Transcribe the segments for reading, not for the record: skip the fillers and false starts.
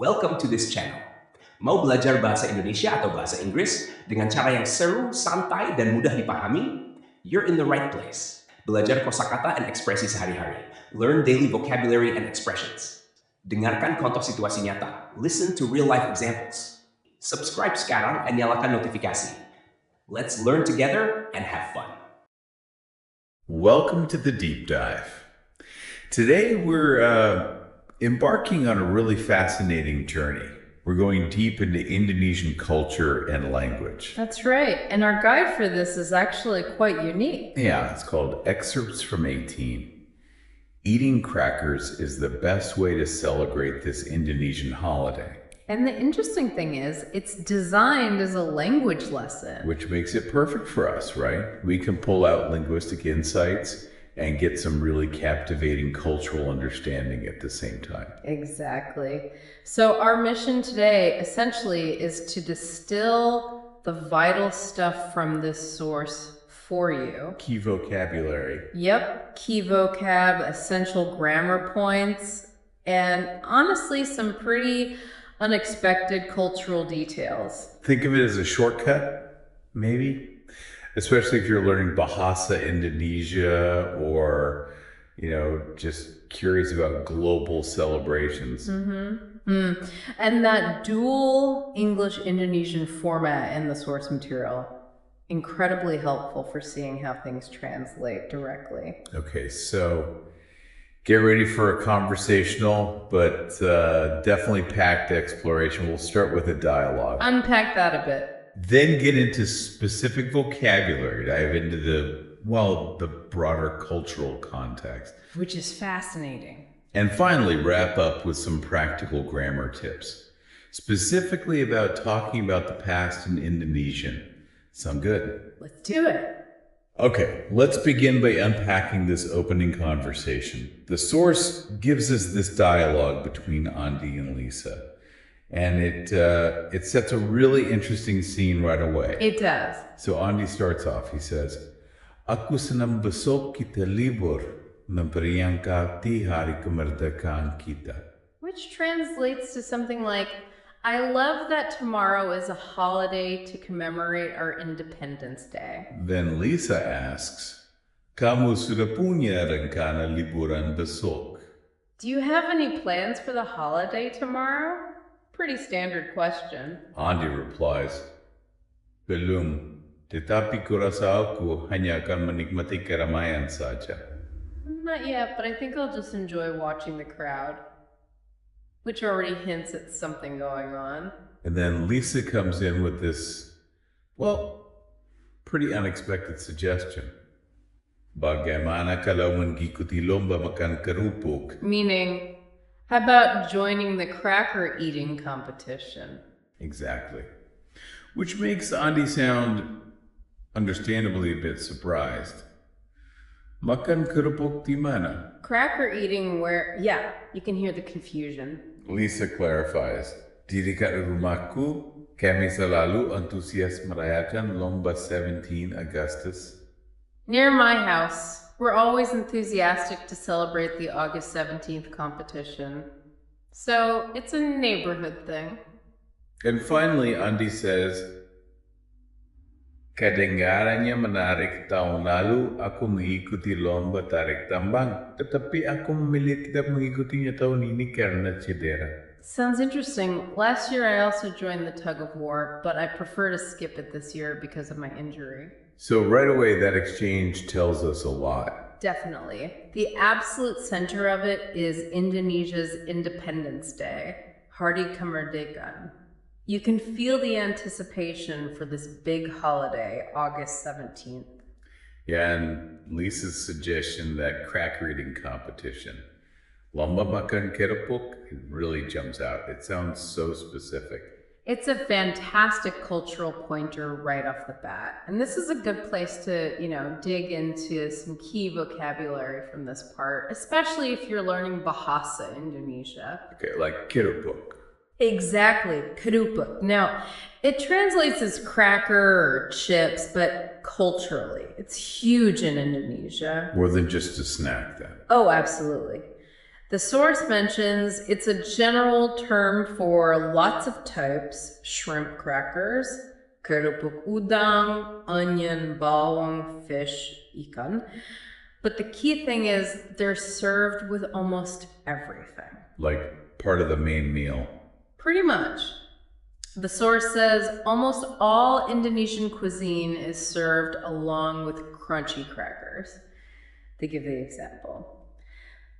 Welcome to this channel. Mau belajar bahasa Indonesia atau bahasa Inggris dengan cara yang seru, santai, dan mudah dipahami? You're in the right place. Belajar kosakata dan ekspresi sehari-hari. Learn daily vocabulary and expressions. Dengarkan contoh situasi nyata. Listen to real-life examples. Subscribe sekarang dan nyalakan notifikasi. Let's learn together and have fun. Welcome to the deep dive. Today we're embarking on a really fascinating journey. We're going deep into Indonesian culture and language. That's right. And our guide for this is actually quite unique. Yeah, it's called Excerpts from 18. Eating crackers is the best way to celebrate this Indonesian holiday. And the interesting thing is, it's designed as a language lesson. Which makes it perfect for us, right? We can pull out linguistic insights and get some really captivating cultural understanding at the same time. Exactly. So our mission today essentially is to distill the vital stuff from this source for you. Key vocabulary. Yep, key vocab, essential grammar points, and honestly some pretty unexpected cultural details. Think of it as a shortcut, maybe? Especially if you're learning Bahasa Indonesia or, just curious about global celebrations. And that dual English-Indonesian format in the source material, incredibly helpful for seeing how things translate directly. Okay, so get ready for a conversational, but definitely packed exploration. We'll start with a dialogue. Unpack that a bit. Then get into specific vocabulary, dive into the broader cultural context. Which is fascinating. And finally, wrap up with some practical grammar tips, specifically about talking about the past in Indonesian. Sound good? Let's do it. Okay, let's begin by unpacking this opening conversation. The source gives us this dialogue between Andi and Lisa. And it sets a really interesting scene right away. It does. So Andi starts off. He says, "Aku senang besok kita libur memperingati hari kemerdekaan kita." Which translates to something like, I love that tomorrow is a holiday to commemorate our Independence Day. Then Lisa asks, "Kamu sudah punya rencana liburan besok?" Do you have any plans for the holiday tomorrow? Pretty standard question. Andi replies, "Belum, tetapi kurasa aku hanya akan menikmati keramaian saja." Not yet, but I think I'll just enjoy watching the crowd. Which already hints at something going on. And then Lisa comes in with this, pretty unexpected suggestion. "Bagaimana kalau mengikuti lomba makan kerupuk?" Meaning, how about joining the cracker eating competition? Exactly. Which makes Andi sound understandably a bit surprised. "Makan kerupuk di mana?" Cracker eating where, yeah, you can hear the confusion. Lisa clarifies, "Di dekat rumahku, kami selalu antusias merayakan lomba 17 Agustus." Near my house, we're always enthusiastic to celebrate the August 17th competition. So it's a neighborhood thing. And finally, Andi says, "Kedengarannya menarik. Tahun lalu aku mengikuti lomba tarik tambang, tetapi aku memilih tidak mengikutinya tahun ini karena cedera." Sounds interesting. Last year I also joined the tug-of-war, but I prefer to skip it this year because of my injury. So right away, that exchange tells us a lot. Definitely. The absolute center of it is Indonesia's Independence Day, Hari Kemerdekaan. You can feel the anticipation for this big holiday, August 17th. Yeah, and Lisa's suggestion, that cracker eating competition, lomba makan kerupuk, it really jumps out. It sounds so specific. It's a fantastic cultural pointer right off the bat. And this is a good place to, dig into some key vocabulary from this part, especially if you're learning Bahasa Indonesia. Okay, like kerupuk. Exactly, kerupuk. Now, it translates as cracker or chips, but culturally, it's huge in Indonesia. More than just a snack, then. Oh, absolutely. The source mentions it's a general term for lots of types: shrimp crackers, kerupuk udang, onion, bawang, fish, ikan. But the key thing is they're served with almost everything. Like part of the main meal. Pretty much. The source says almost all Indonesian cuisine is served along with crunchy crackers. They give the example.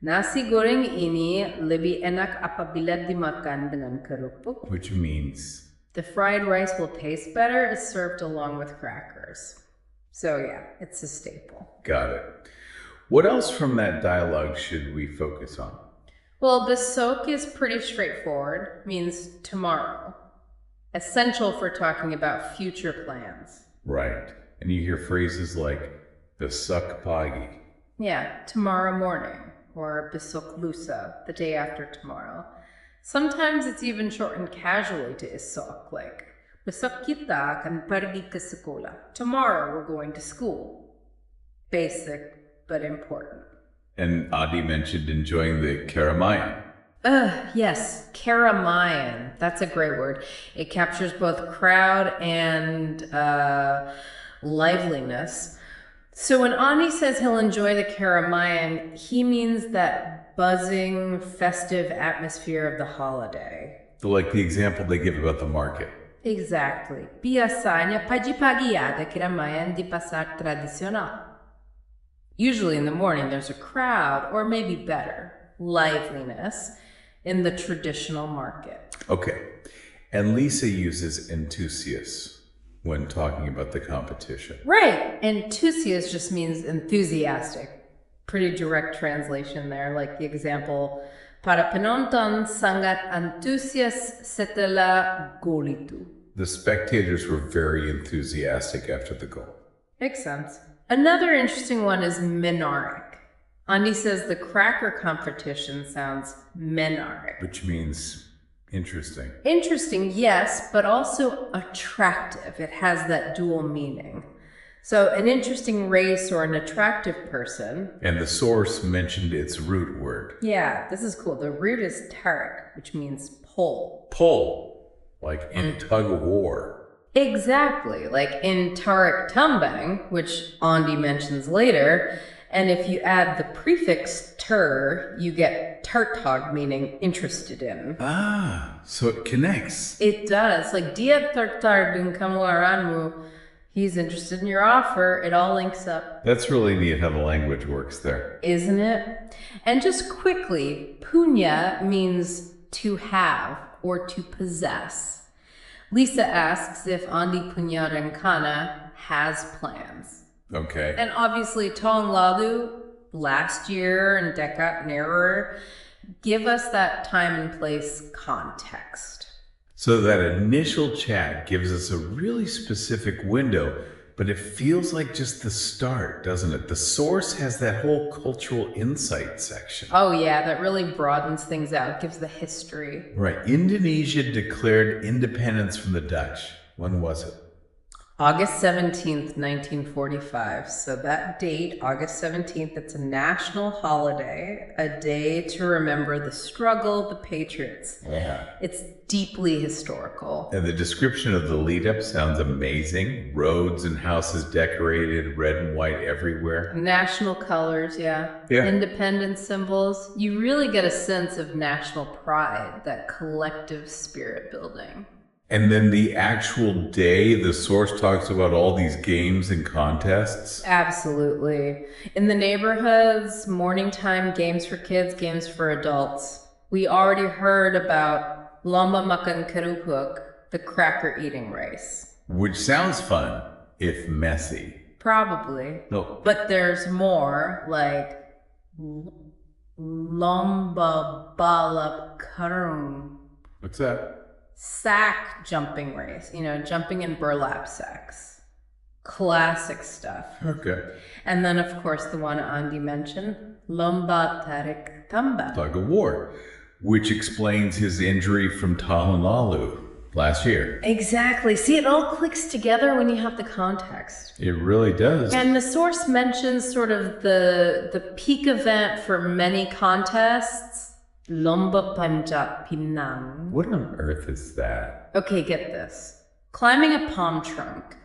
Nasi goreng ini lebih enak apabila dimakan dengan kerupuk. Which means? The fried rice will taste better if served along with crackers. So yeah, it's a staple. Got it. What else from that dialogue should we focus on? Well, besok is pretty straightforward, means tomorrow. Essential for talking about future plans. Right. And you hear phrases like besok pagi. Yeah, tomorrow morning, or besok lusa, the day after tomorrow. Sometimes it's even shortened casually to esok, like besok kita akan pergi ke sekolah. Tomorrow we're going to school. Basic, but important. And Adi mentioned enjoying the keramaian. Yes, keramaian. That's a great word. It captures both crowd and liveliness. So when Andi says he'll enjoy the keramaian, he means that buzzing, festive atmosphere of the holiday. Like the example they give about the market. Exactly. Biasanya pagi-pagi ada keramaian di pasar tradisional. Usually in the morning there's a crowd, or maybe better, liveliness, in the traditional market. Okay. And Lisa uses enthusiast when talking about the competition. Right. Enthusiast just means enthusiastic. Pretty direct translation there, like the example, para penonton sangat antusias setelah gol itu. The spectators were very enthusiastic after the goal. Makes sense. Another interesting one is menaric. Andi says the cracker competition sounds menaric. Which means interesting. Interesting, yes, but also attractive. It has that dual meaning. So an interesting race or an attractive person. And the source mentioned its root word. Yeah, this is cool. The root is tarik, which means pull. Pull, like in tug-of-war. Exactly, like in tarik tambang, which Andi mentions later. And if you add the prefix ter, you get tartag, meaning interested in. Ah, so it connects. It does. Like, dia tertarik dengan kamuaranmu. He's interested in your offer. It all links up. That's really neat how the language works there. Isn't it? And just quickly, punya means to have or to possess. Lisa asks if Andi punya rencana has plans. Okay. And obviously, Tahun, lalu, last year, and dekat nearer, give us that time and place context. So that initial chat gives us a really specific window, but it feels like just the start, doesn't it? The source has that whole cultural insight section. Oh yeah, that really broadens things out, gives the history. Right. Indonesia declared independence from the Dutch. When was it? August 17th, 1945. So that date, August 17th, it's a national holiday, a day to remember the struggle, the patriots. Yeah. It's deeply historical. And the description of the lead up sounds amazing. Roads and houses decorated, red and white everywhere. National colors, yeah. Independence symbols. You really get a sense of national pride, that collective spirit building. And then the actual day, the source talks about all these games and contests. Absolutely. In the neighborhoods, morning time, games for kids, games for adults. We already heard about lomba makan kerupuk, the cracker eating race. Which sounds fun, if messy. Probably. No. But there's more, like lomba balap karung. What's that? Sack jumping race, jumping in burlap sacks. Classic stuff. Okay. And then, of course, the one Andi mentioned, lomba tarik tambang. Tug-of-war, which explains his injury from Tahun, lalu. last year. Exactly. See, it all clicks together when you have the context. It really does. And the source mentions sort of the peak event for many contests, lomba panjat pinang. What on earth is that? Okay, get this. Climbing a palm trunk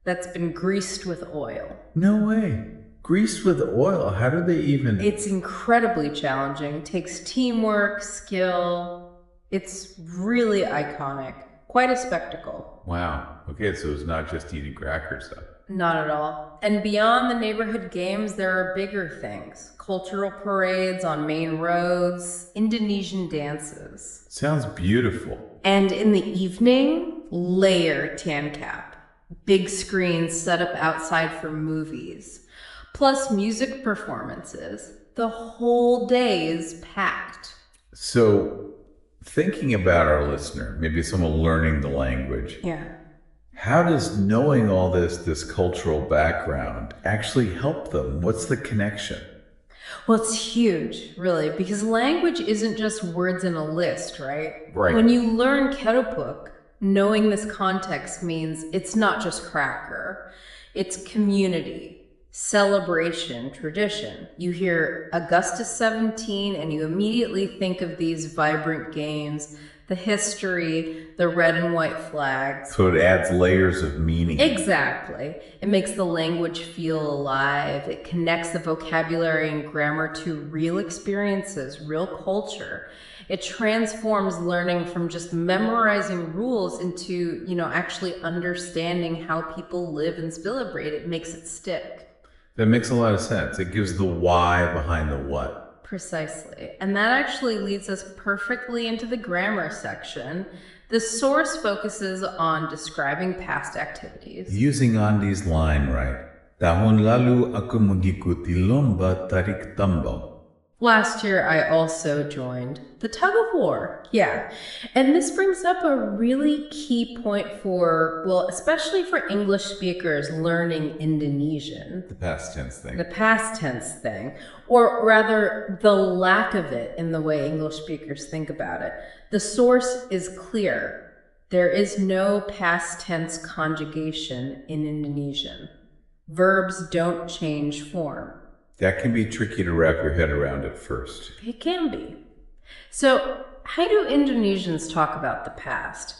that's been greased with oil. No way. Greased with oil? How do they even... It's incredibly challenging. Takes teamwork, skill. It's really iconic. Quite a spectacle. Wow. Okay, so it's not just eating crackers, though. Not at all. And beyond the neighborhood games, there are bigger things. Cultural parades on main roads, Indonesian dances. Sounds beautiful. And in the evening, layer tan cap. Big screens set up outside for movies. Plus music performances. The whole day is packed. So, thinking about our listener, maybe someone learning the language. Yeah. How does knowing all this cultural background actually help them? What's the connection? Well, it's huge, really, because language isn't just words in a list, right? Right. When you learn Keropuk, knowing this context means it's not just cracker. It's community, celebration, tradition. You hear Augustus 17 and you immediately think of these vibrant games, the history, the red and white flags. So it adds layers of meaning. Exactly. It makes the language feel alive. It connects the vocabulary and grammar to real experiences, real culture. It transforms learning from just memorizing rules into, actually understanding how people live and celebrate. It makes it stick. That makes a lot of sense. It gives the why behind the what. Precisely. And that actually leads us perfectly into the grammar section. The source focuses on describing past activities. Using Andy's line right. Tahun lalu aku mengikuti lomba tarik tambang. Last year, I also joined the tug-of-war. Yeah. And this brings up a really key point especially for English speakers learning Indonesian. The past tense thing. The past tense thing. Or rather, the lack of it in the way English speakers think about it. The source is clear. There is no past tense conjugation in Indonesian. Verbs don't change form. That can be tricky to wrap your head around at first. It can be. So, how do Indonesians talk about the past?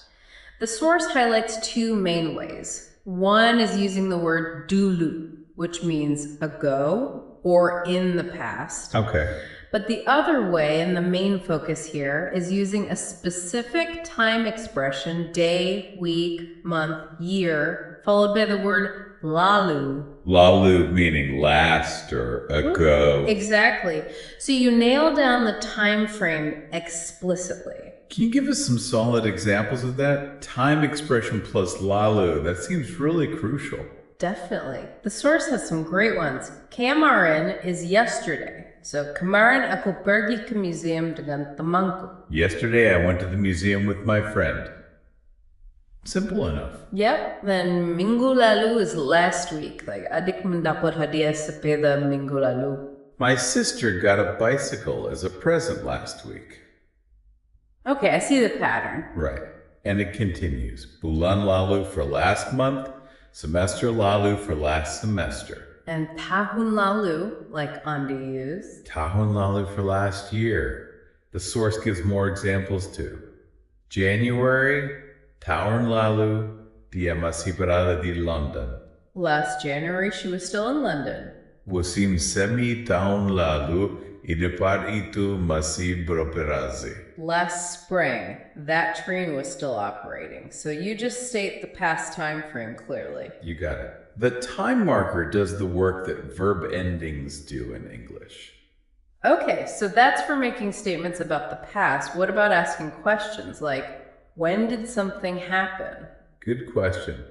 The source highlights two main ways. One is using the word dulu, which means ago or in the past. Okay. But the other way, and the main focus here, is using a specific time expression, day, week, month, year, followed by the word lalu. Lalu meaning last or ago. Exactly. So you nail down the time frame explicitly. Can you give us some solid examples of that? Time expression plus lalu. That seems really crucial. Definitely. The source has some great ones. Kemarin is yesterday. So, kemarin aku pergi ke museum dengan temanku. Yesterday I went to the museum with my friend. Simple enough. Yep. Then minggu lalu is last week. Like adik mendapat hadiah sepeda minggu lalu. My sister got a bicycle as a present last week. Okay, I see the pattern. Right. And it continues. Bulan lalu for last month, semester lalu for last semester. And tahun lalu, like Andi used. Tahun lalu for last year. The source gives more examples too. January, tahun lalu, dia masih berada di London. Last January, she was still in London. Musim semi tahun lalu, tempat itu masih beroperasi. Last spring, that train was still operating. So you just state the past time frame clearly. You got it. The time marker does the work that verb endings do in English. Okay, so that's for making statements about the past. What about asking questions like, when did something happen? Good question.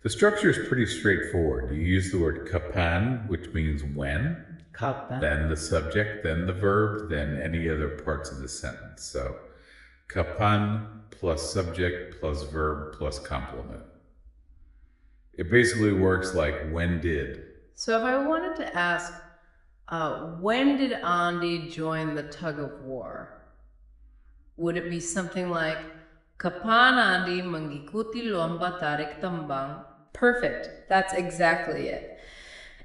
The structure is pretty straightforward. You use the word kapan, which means when. Kapan. Then the subject, then the verb, then any other parts of the sentence. So, kapan plus subject plus verb plus complement. It basically works like when did. So if I wanted to ask, when did Andi join the tug-of-war? Would it be something like, Kapan Andi mengikuti lomba tarik tambang? Perfect. That's exactly it.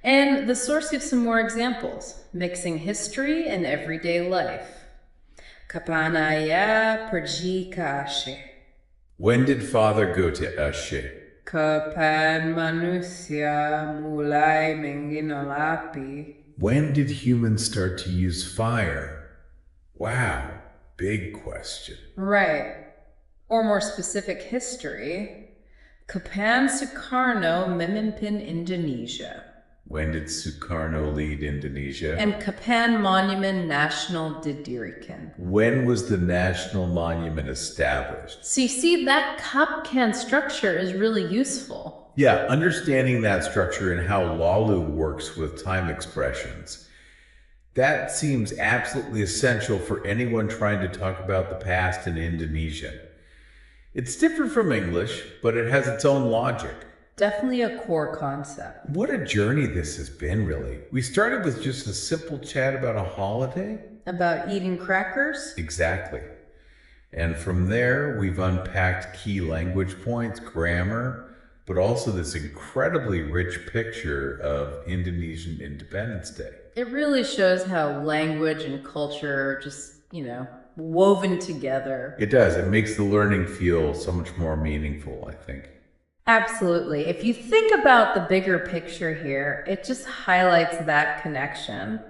And the source gives some more examples, mixing history and everyday life. Kapan ayah pergi ke Aceh? When did father go to Aceh? Kapan manusia mulai mengenal api? When did humans start to use fire? Wow, big question. Right. Or more specific history. Kapan Sukarno memimpin Indonesia? When did Sukarno lead Indonesia? And Kapan Monument National didirikan? When was the national monument established? So you see, that cup can structure is really useful. Yeah, understanding that structure and how lalu works with time expressions. That seems absolutely essential for anyone trying to talk about the past in Indonesian. It's different from English, but it has its own logic. Definitely a core concept. What a journey this has been, really. We started with just a simple chat about a holiday. About eating crackers? Exactly. And from there, we've unpacked key language points, grammar, but also this incredibly rich picture of Indonesian Independence Day. It really shows how language and culture are just, woven together. It does. It makes the learning feel so much more meaningful, I think. Absolutely. If you think about the bigger picture here, it just highlights that connection.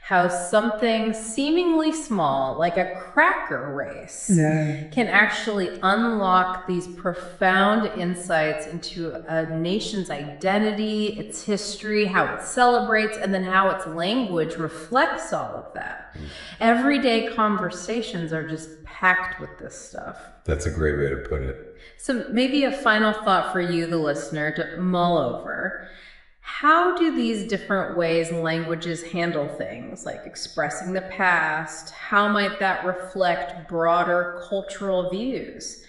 How something seemingly small, like a cracker race, can actually unlock these profound insights into a nation's identity, its history, how it celebrates, and then how its language reflects all of that. Everyday conversations are just packed with this stuff. That's a great way to put it. So maybe a final thought for you, the listener, to mull over. How do these different ways languages handle things, like expressing the past? How might that reflect broader cultural views?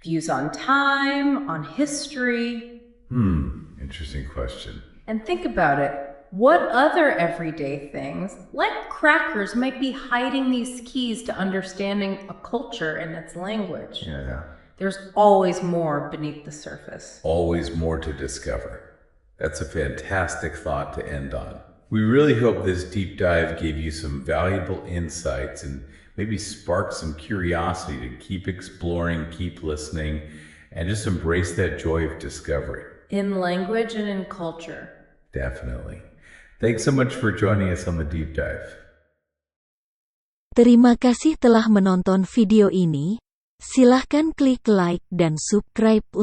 Views on time, on history? Interesting question. And think about it. What other everyday things, like crackers, might be hiding these keys to understanding a culture and its language? Yeah. There's always more beneath the surface. Always more to discover. That's a fantastic thought to end on. We really hope this deep dive gave you some valuable insights and maybe sparked some curiosity to keep exploring, keep listening, and just embrace that joy of discovery. In language and in culture. Definitely. Thanks so much for joining us on the deep dive. Terima kasih telah menonton video ini. Silahkan klik like dan subscribe untuk